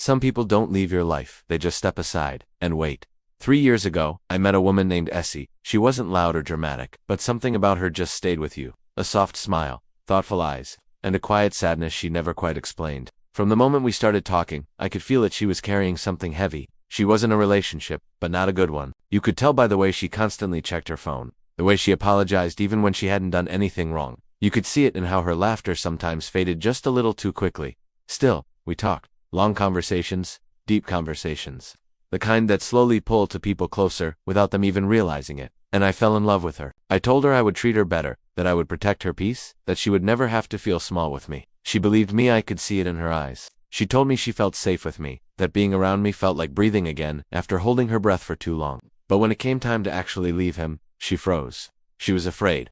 Some people don't leave your life, they just step aside and wait. 3 years ago, I met a woman named Essie. She wasn't loud or dramatic, but something about her just stayed with you. A soft smile, thoughtful eyes, and a quiet sadness she never quite explained. From the moment we started talking, I could feel that she was carrying something heavy. She was in a relationship, but not a good one. You could tell by the way she constantly checked her phone, the way she apologized even when she hadn't done anything wrong. You could see it in how her laughter sometimes faded just a little too quickly. Still, we talked. Long conversations, deep conversations. The kind that slowly pull to people closer without them even realizing it. And I fell in love with her. I told her I would treat her better, that I would protect her peace, that she would never have to feel small with me. She believed me, I could see it in her eyes. She told me she felt safe with me, that being around me felt like breathing again after holding her breath for too long. But when it came time to actually leave him, she froze. She was afraid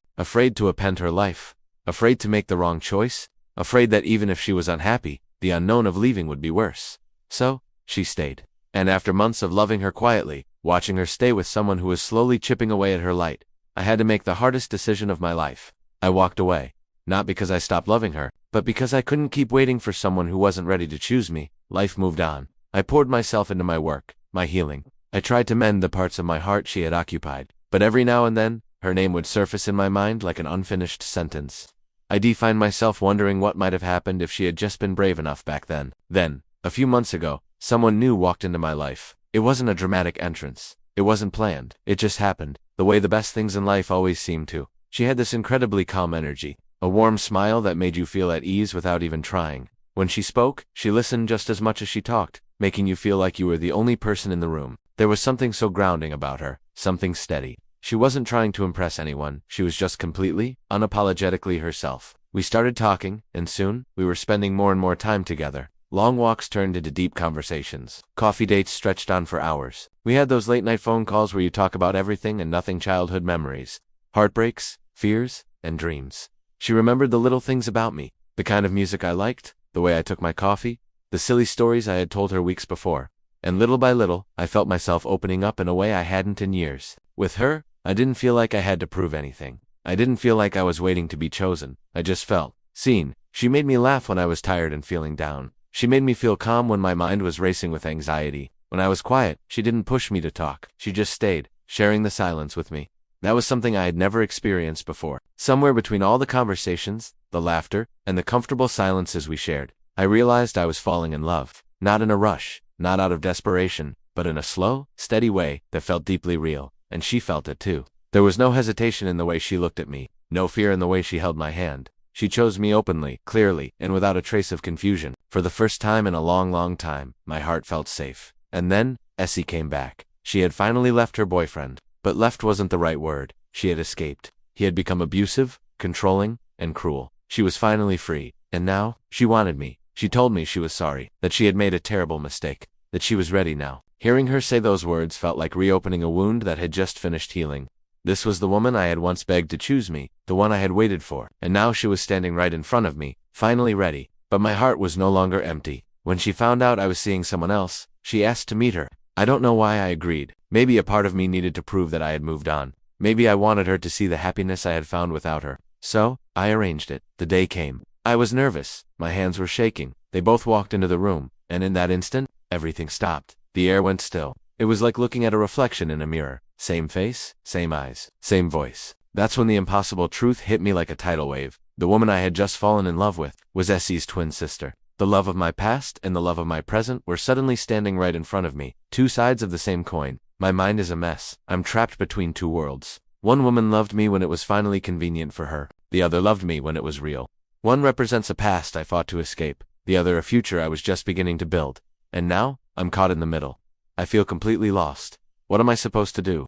to append her life, afraid to make the wrong choice, afraid that even if she was unhappy, the unknown of leaving would be worse. So, she stayed. And after months of loving her quietly, watching her stay with someone who was slowly chipping away at her light, I had to make the hardest decision of my life. I walked away. Not because I stopped loving her, but because I couldn't keep waiting for someone who wasn't ready to choose me. Life moved on. I poured myself into my work, my healing. I tried to mend the parts of my heart she had occupied, but every now and then, her name would surface in my mind like an unfinished sentence. I find myself wondering what might have happened if she had just been brave enough back then. Then, a few months ago, someone new walked into my life. It wasn't a dramatic entrance. It wasn't planned. It just happened, the way the best things in life always seem to. She had this incredibly calm energy, a warm smile that made you feel at ease without even trying. When she spoke, she listened just as much as she talked, making you feel like you were the only person in the room. There was something so grounding about her, something steady. She wasn't trying to impress anyone, she was just completely, unapologetically herself. We started talking, and soon, we were spending more and more time together. Long walks turned into deep conversations. Coffee dates stretched on for hours. We had those late-night phone calls where you talk about everything and nothing, childhood memories, heartbreaks, fears, and dreams. She remembered the little things about me, the kind of music I liked, the way I took my coffee, the silly stories I had told her weeks before. And little by little, I felt myself opening up in a way I hadn't in years. With her, I didn't feel like I had to prove anything. I didn't feel like I was waiting to be chosen. I just felt seen. She made me laugh when I was tired and feeling down. She made me feel calm when my mind was racing with anxiety. When I was quiet, she didn't push me to talk. She just stayed, sharing the silence with me. That was something I had never experienced before. Somewhere between all the conversations, the laughter, and the comfortable silences we shared, I realized I was falling in love. Not in a rush, not out of desperation, but in a slow, steady way that felt deeply real. And she felt it too. There was no hesitation in the way she looked at me, no fear in the way she held my hand. She chose me openly, clearly, and without a trace of confusion. For the first time in a long, long time, my heart felt safe. And then, Essie came back. She had finally left her boyfriend. But left wasn't the right word. She had escaped. He had become abusive, controlling, and cruel. She was finally free. And now, she wanted me. She told me she was sorry, that she had made a terrible mistake, that she was ready now. Hearing her say those words felt like reopening a wound that had just finished healing. This was the woman I had once begged to choose me, the one I had waited for, and now she was standing right in front of me, finally ready. But my heart was no longer empty. When she found out I was seeing someone else, she asked to meet her. I don't know why I agreed. Maybe a part of me needed to prove that I had moved on. Maybe I wanted her to see the happiness I had found without her. So, I arranged it. The day came. I was nervous. My hands were shaking. They both walked into the room, and in that instant, everything stopped. The air went still. It was like looking at a reflection in a mirror. Same face, same eyes, same voice. That's when the impossible truth hit me like a tidal wave. The woman I had just fallen in love with was Essie's twin sister. The love of my past and the love of my present were suddenly standing right in front of me. Two sides of the same coin. My mind is a mess. I'm trapped between two worlds. One woman loved me when it was finally convenient for her. The other loved me when it was real. One represents a past I fought to escape. The other a future I was just beginning to build. And now, I'm caught in the middle. I feel completely lost. What am I supposed to do?